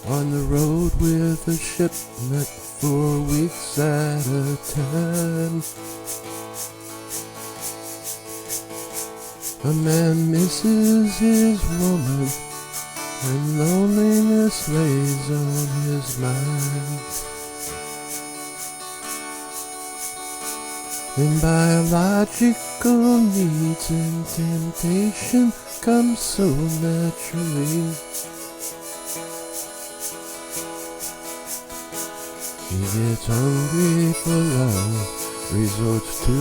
on the road with a shipment for weeks at a time. A man misses his woman, and loneliness lays on his mind. And biological needs and temptation come so naturally. He gets hungry for love, resorts to a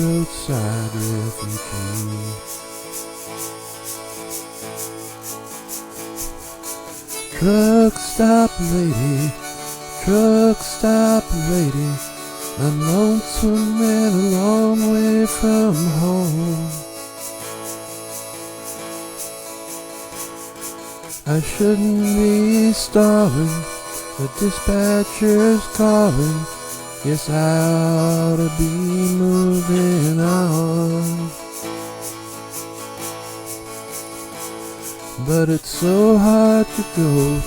roadside refugee. Truck stop lady, truck stop lady, I'm lonesome and a long way from home. I shouldn't be stalling, the dispatcher's calling. Yes, I ought to be moving on. But it's so hard to go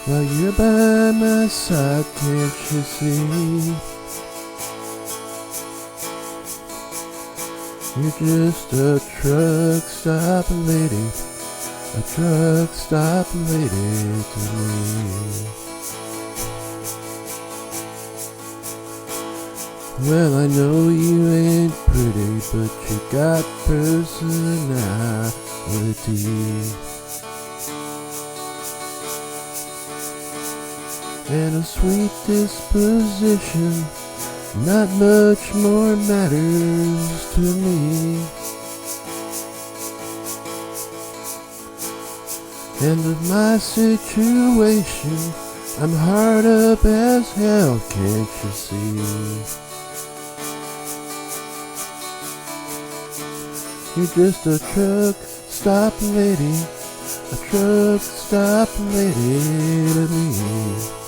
while you're by my side, can't you see? You're just a truck stop lady, a truck stop lady to me. Well, I know you ain't pretty, but you got personality. And a sweet disposition, not much more matters to me. And of my situation, I'm hard up as hell, can't you see? You're just a truck stop lady, a truck stop lady to me.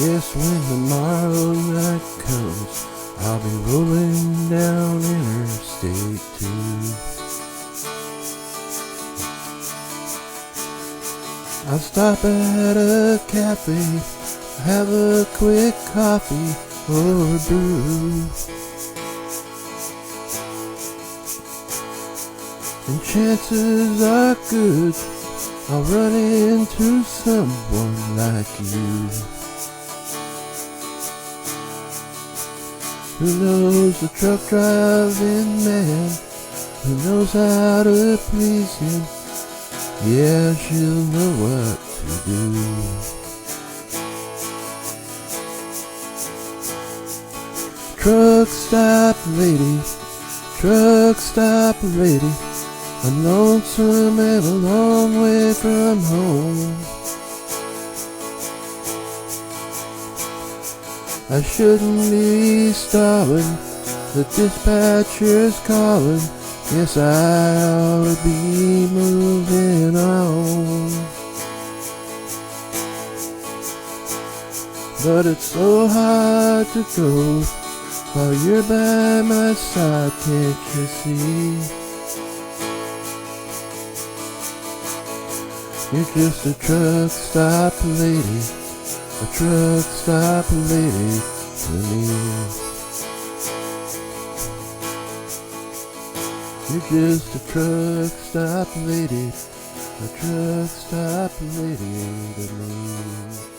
Yes, when tomorrow night comes, I'll be rolling down Interstate 2. I'll stop at a cafe, have a quick coffee or a brew. And chances are good I'll run into someone like you, who knows the truck driving man, who knows how to please him. Yeah, she'll know what to do. Truck stop lady, truck stop lady, I'm lonesome and a long way from home. I shouldn't be stalling, the dispatcher's calling. Yes, I ought to be moving on. But it's so hard to go while you're by my side, can't you see? You're just a truck stop lady, a truck stop lady to me. You're just a truck stop lady, a truck stop lady to me.